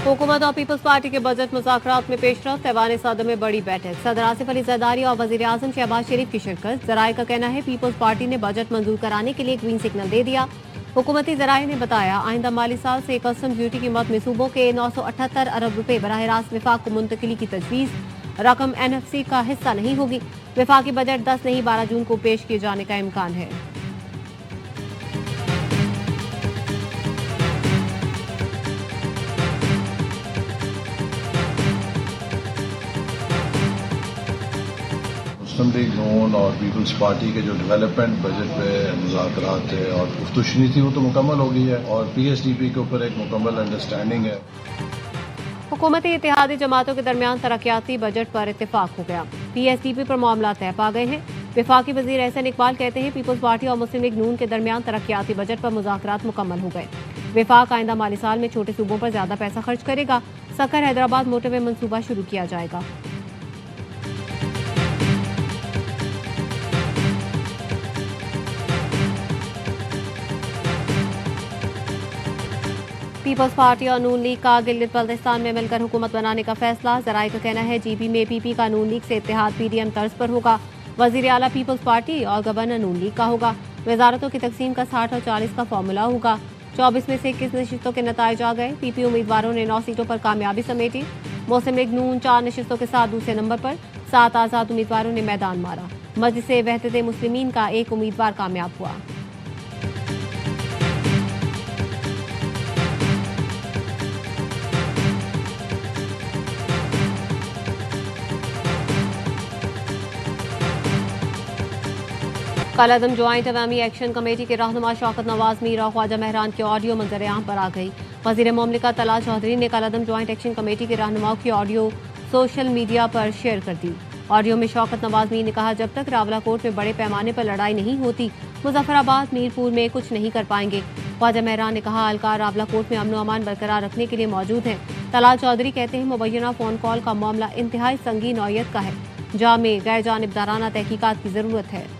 हुकूमत और peoples party के बजट मुज़ाकरात में पेशरफ्त। ऐवान सदर में बड़ी बैठक। सदर आसिफ अली जरदारी और वज़ीर आज़म शहबाज शरीफ की शिरकत। ज़राए का कहना है पीपल्स पार्टी ने बजट मंजूर कराने के लिए ग्रीन सिग्नल दे दिया। हुकूमती ज़राए ने बताया आइंदा माली साल से कस्टम ड्यूटी की मद में सूबों के 978 अरब रुपए बराह रास्त विफाक को मुंतकिली की तजवीज़। रकम NFC का हिस्सा नहीं होगी। विफाकी बजट 10 नहीं 12 जून को पेश किए जाने का इम्कान है। मुस्लिम लीग नून और पीपल्स पार्टी के जो डेवलपमेंट बजट पे मुज़ाकरात थे और गुफ्तगू थी वो तो मुकम्मल हो गई है और PSDP के ऊपर एक मुकम्मल अंडरस्टैंडिंग है। हुकूमती इत्तेहादी जमातों के दरमियान तरक्याती बजट पर इत्तेफाक हो गया। PSDP पर मामला तय पा गए हैं। विफाकी वजीर एहसन इकबाल कहते हैं पीपल्स पार्टी और मुस्लिम लीग नून के दरमियान तरक्याती बजट पर मुज़ाकरात मुकम्मल हो गए। विफाक आइंदा माली साल में छोटे सूबों पर ज्यादा पैसा खर्च करेगा। सकर हैदराबाद मोटरवे मंसूबा शुरू किया जाएगा। पीपल्स पार्टी और नून लीग का गिलगित बल्तिस्तान में मिलकर हुकूमत बनाने का फैसला। ज़राए का कहना है GB में PP का नून लीग से इत्तेहाद PDM तर्ज पर होगा। वजीर आला पीपल्स पार्टी और गवर्नर नून लीग का होगा। वजारतों की तकसीम का 60 और 40 का फॉर्मूला होगा। 24 में से 21 नशिस्तों के नताइज आ गए। PP उम्मीदवारों ने 9 सीटों पर कामयाबी समेटी। मुस्लिम लीग नून 4 नशिस्तों के साथ दूसरे नंबर पर। 7 आज़ाद उम्मीदवारों ने मैदान मारा। मजलिस वहदत मुस्लिमीन का एक उम्मीदवार कामयाब हुआ। कलअदम ज्वाइंट अवामी एक्शन कमेटी के रहनुमा शौकत नवाज मीर और ख्वाजा महरान की ऑडियो मंजर आम पर आ गई। वजीर मुमलिकत तला चौधरी ने कलअदम ज्वाइंट एक्शन कमेटी के रहनुमाओं की ऑडियो सोशल मीडिया पर शेयर कर दी। ऑडियो में शौकत नवाज मीर ने कहा जब तक रावलाकोट में बड़े पैमाने पर लड़ाई नहीं होती मुजफ्फराबाद मीरपुर में कुछ नहीं कर पाएंगे। ख्वाजा महरान ने कहा अलकार रावलाकोट में अमन अमान बरकरार रखने के लिए मौजूद हैं। तला चौधरी कहते हैं मुबैना फोन कॉल का मामला इंतहाई संगीन नौयत का है। जामे गैर जानिबदाराना तहकीकात की जरूरत है।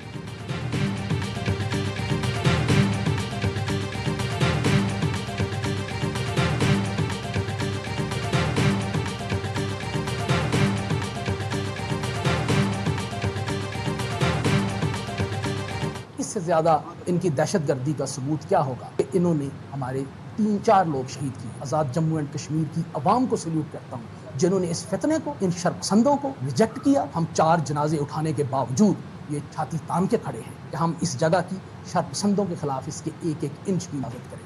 इससे ज़्यादा इनकी दहशतगर्दी का सबूत क्या होगा कि इन्होंने हमारे 3-4 लोग शहीद किए। आज़ाद जम्मू एंड कश्मीर की आवाम को सल्यूट करता हूँ जिन्होंने इस फितने को, इन शर्पसंदों को रिजेक्ट किया। हम 4 जनाजे उठाने के बावजूद ये छाती तान के खड़े हैं कि हम इस जगह की शर्पसंदों के खिलाफ इसके एक इंच की मदद करें।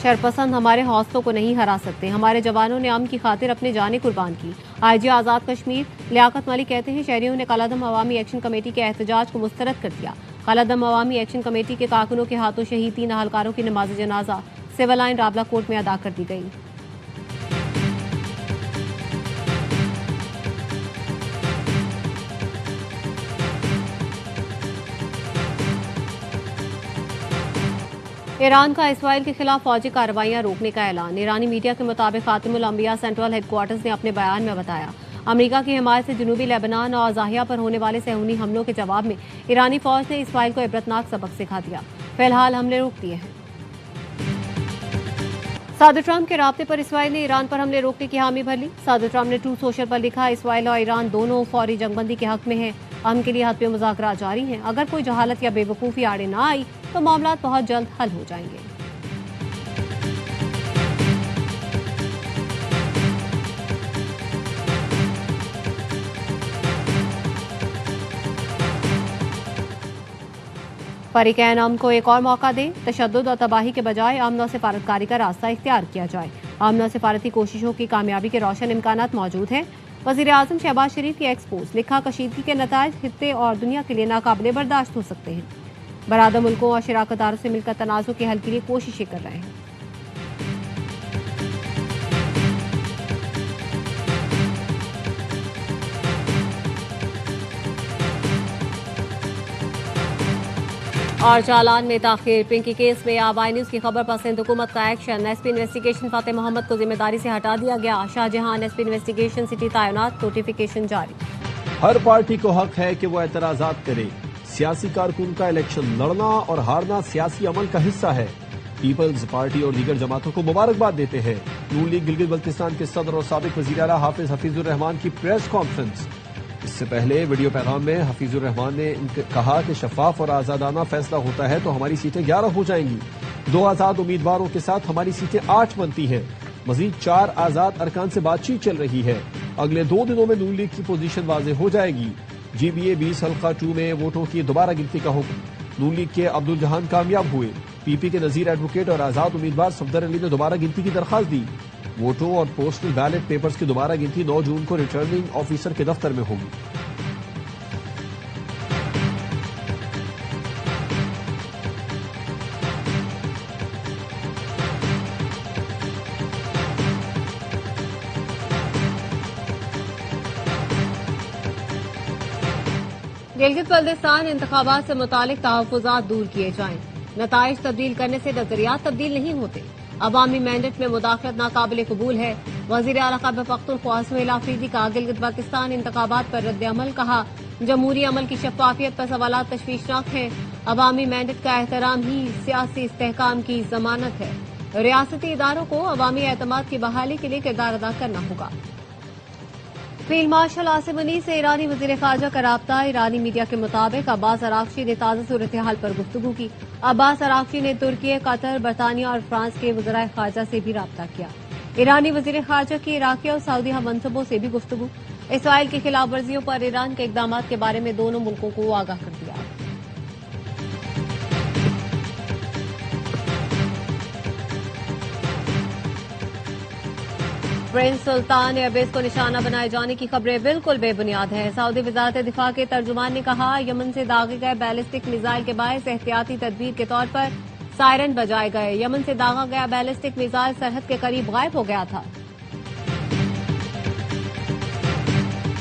शरपसंद हमारे हौसलों को नहीं हरा सकते। हमारे जवानों ने अमन की खातिर अपने जानें कुर्बान की। IG आज़ाद कश्मीर लियाकत मलिक कहते हैं शहरियों ने कलअदम अवामी एक्शन कमेटी के एहतजाज को मुस्तरद कर दिया। कलअदम अवामी एक्शन कमेटी के कारकुनों के हाथों शहीद 3 अहलकारों की नमाज जनाजा सिविल लाइन रावलाकोट में अदा कर दी गई। ईरान का इसराइल के खिलाफ फौजी कार्रवाइयां रोकने का ऐलान। ईरानी मीडिया के मुताबिक खातिमुल अंबिया सेंट्रल हेडक्वार्टर्स ने अपने बयान में बताया अमेरिका की हिमायत से जनूबी लेबनान और अज़ाहिया पर होने वाले सहूनी हमलों के जवाब में ईरानी फौज ने इसराइल को इबरतनाक सबक सिखा दिया। फिलहाल हमले रोक दिए हैं। सदर ट्रंप के राब्ते पर इसराइल ने ईरान पर हमले रोकने की हामी भर ली। सदर ट्रंप ने ट्रूथ सोशल पर लिखा इसराइल और ईरान दोनों फौरी जंगबंदी के हक में हैं। अमन के लिए हद पे मुज़ाकरात जारी हैं। अगर कोई जहालत या बेवकूफ़ी आड़े ना आई तो मामला बहुत जल्द हल हो जाएंगे। फरीकैन अमन को एक और मौका दें। तशद्दुद और तबाही के बजाय अमन और सिफारतकारी का रास्ता इख्तियार किया जाए। अमन और सिफारती कोशिशों की कामयाबी के रोशन इम्कानात मौजूद हैं। वज़ीर आज़म शहबाज शरीफ की एक्सपोज लिखा कशीदगी के नताइज खित्ते और दुनिया के लिए नाकाबिले बर्दाश्त हो सकते हैं। बरादर मुल्कों और शराकतदारों से मिलकर तनाज़ुर के हल के लिए कोशिशें कर रहे हैं। और चालान में ताखिर। पिंकी केस में आबाई न्यूज़ की खबर पर सिंध हुकूमत का एक्शन। SP इन्वेस्टिगेशन फाते मोहम्मद को जिम्मेदारी से हटा दिया गया। शाहजहां SP इन्वेस्टिगेशन सिटी तैनात। नोटिफिकेशन जारी। हर पार्टी को हक है कि वो एतराज़ात करे। सियासी कारकुन का इलेक्शन लड़ना और हारना सियासी अमल का हिस्सा है। پیپلز پارٹی اور دیگر جماعتوں کو مبارکباد دیتے ہیں۔ نون لیگ گلگت بلتستان کے صدر اور سابق وزیر اعلیٰ حافظ حفیظ الرحمان کی پریس کانفرنس۔ اس سے پہلے ویڈیو پیغام میں حفیظ الرحمان نے کہا کہ شفاف اور آزادانہ فیصلہ ہوتا ہے تو ہماری سیٹیں 11 ہو جائیں گی۔ 2 آزاد امیدواروں کے ساتھ ہماری سیٹیں 8 بنتی ہیں۔ مزید 4 آزاد ارکان سے بات چیت چل رہی ہے۔ اگلے 2 دنوں میں نون لیگ کی پوزیشن واضح ہو جائے گی۔ جی بی اے 20 حلقہ 2 میں ووٹوں کی دوبارہ گنتی کا حکم۔ نون لیگ کے عبدالجہان کامیاب ہوئے۔ پی پی کے نذیر ایڈوکیٹ اور آزاد امیدوار صفدر علی نے دوبارہ گنتی کی درخواست دی۔ ووٹوں اور پوسٹل بیلٹ پیپرز کی دوبارہ گنتی 9 جون کو ریٹرننگ آفیسر کے دفتر میں ہوگی۔ گلگت بلتستان انتخابات سے متعلق تحفظات دور کیے جائیں۔ نتائج تبدیل کرنے سے نظریات تبدیل نہیں ہوتے۔ عوامی مینڈیٹ میں مداخلت ناقابل قبول ہے۔ وزیر اعلیٰ خیبر پختونخوا اسماعیل آفریدی کا گلگت بلتستان انتخابات پر رد عمل، کہا جمہوری عمل کی شفافیت پر سوالات تشویشناک ہیں۔ عوامی مینڈیٹ کا احترام ہی سیاسی استحکام کی ضمانت ہے۔ ریاستی اداروں کو عوامی اعتماد کی بحالی کے لیے کردار ادا کرنا ہوگا۔ فیلڈ مارشل عاصم منیع سے ایرانی وزیر خارجہ کا رابطہ۔ ایرانی میڈیا کے مطابق عباس اراغچی نے تازہ صورتحال پر گفتگو کی۔ عباس اراغچی نے ترکی، قطر، برطانیہ اور فرانس کے وزرائے خارجہ سے بھی رابطہ کیا۔ ایرانی وزیر خارجہ کی عراقی اور سعودی ہم منصبوں سے بھی گفتگو۔ اسرائیل کی خلاف ورزیوں پر ایران کے اقدامات کے بارے میں دونوں ملکوں کو آگاہ کر دیا۔ پرنس سلطان ایئر بیس کو نشانہ بنائے جانے کی خبریں بالکل بے بنیاد ہیں۔ سعودی وزارت دفاع کے ترجمان نے کہا یمن سے داغے گئے بیلسٹک میزائل کے باعث احتیاطی تدبیر کے طور پر سائرن بجائے گئے۔ یمن سے داغا گیا بیلسٹک میزائل سرحد کے قریب غائب ہو گیا تھا۔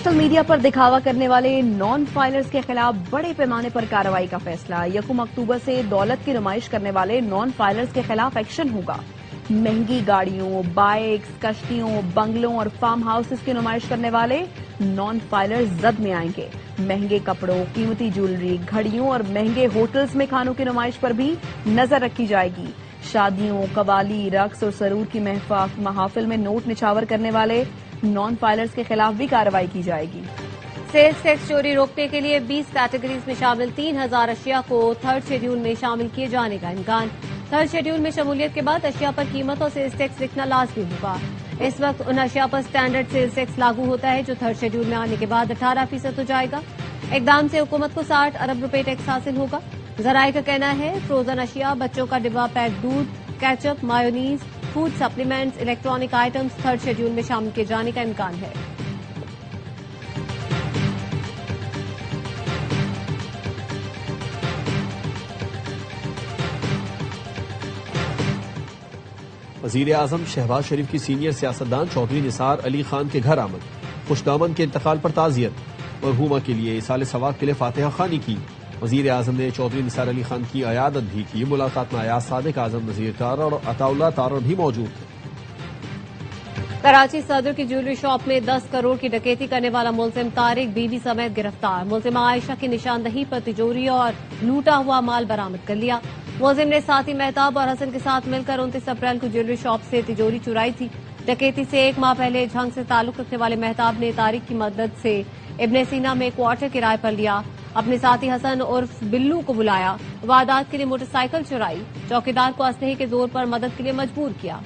سوشل میڈیا پر دکھاوا کرنے والے نان فائلرز کے خلاف بڑے پیمانے پر کارروائی کا فیصلہ۔ 1 اکتوبر سے دولت کی نمائش کرنے والے نان فائلرز کے خلاف ایکشن ہوگا۔ مہنگی گاڑیوں، بائیکس، کشتیوں، بنگلوں اور فارم ہاؤسز کی نمائش کرنے والے نان فائلرز زد میں آئیں گے۔ مہنگے کپڑوں، قیمتی جیولری، گھڑیوں اور مہنگے ہوٹلز میں کھانوں کی نمائش پر بھی نظر رکھی جائے گی۔ شادیوں، قوالی، رقص اور سرور کی محافل میں نوٹ نچھاور کرنے والے نان فائلرز کے خلاف بھی کارروائی کی جائے گی۔ سیلز ٹیکس چوری روکنے کے لیے 20 کیٹیگریز میں شامل 3000 اشیاء کو 3rd شیڈول میں شامل کیے جانے کا امکان۔ 3rd شیڈول میں شمولیت کے بعد اشیاء پر قیمت اور سیلز ٹیکس لکھنا لازمی ہوگا۔ اس وقت ان اشیاء پر اسٹینڈرڈ سیلز ٹیکس لاگو ہوتا ہے جو 3rd شیڈول میں آنے کے بعد 18% ہو جائے گا۔ اقدام سے حکومت کو 60 ارب روپے ٹیکس حاصل ہوگا۔ ذرائع کا کہنا ہے فروزن اشیاء، بچوں کا ڈبہ پیک دودھ، ketchup, mayonnaise, food supplements, electronic items 3rd schedule میں شامل کیے جانے کا امکان ہے۔ وزیر اعظم شہباز شریف کی سینئر سیاستدان چودھری نثار علی خان کے گھر آمد۔ خوش دامن کے انتقال پر تعزیت۔ مرحومہ کے لیے ایصال ثواب کے لیے فاتحہ خوانی کی۔ وزیر اعظم نے چودھری نثار علی خان کی عیادت بھی کی۔ ملاقات میں ایاز صادق، اعظم نذیر تارڑ اور عطا اللہ تارڑ بھی موجود تھے۔ کراچی صدر کی جیولری شاپ میں 10 کروڑ کی ڈکیتی کرنے والا ملزم طارق بی بی سمیت گرفتار۔ ملزمہ عائشہ کی نشاندہی پر تجوری اور لوٹا ہوا مال برآمد کر لیا۔ ملزم نے ساتھی مہتاب اور حسن کے ساتھ مل کر 29 اپریل کو جیولری شاپ سے تجوری چرائی تھی۔ ڈکیتی سے 1 ماہ پہلے جھنگ سے تعلق رکھنے والے مہتاب نے طارق کی مدد سے ابن سینا میں کوارٹر کرائے پر لیا۔ اپنے ساتھی حسن عرف بلو کو بلایا، واردات کے لیے موٹر سائیکل چرائی، چوکیدار کو اسلحے کے زور پر مدد کے لیے مجبور کیا۔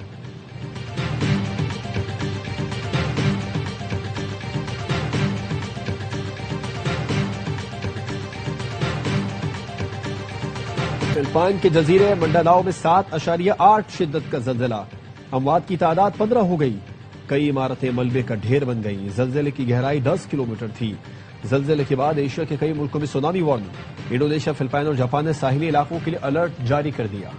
فلپائن کے جزیرے منڈاناؤ میں 7.8 شدت کا زلزلہ۔ اموات کی تعداد 15 ہو گئی۔ کئی عمارتیں ملبے کا ڈھیر بن گئیں۔ زلزلے کی گہرائی 10 کلومیٹر تھی۔ زلزلے کے بعد ایشیا کے کئی ملکوں میں سونامی وارننگ۔ انڈونیشیا، فلپائن اور جاپان نے ساحلی علاقوں کے لیے الرٹ جاری کر دیا۔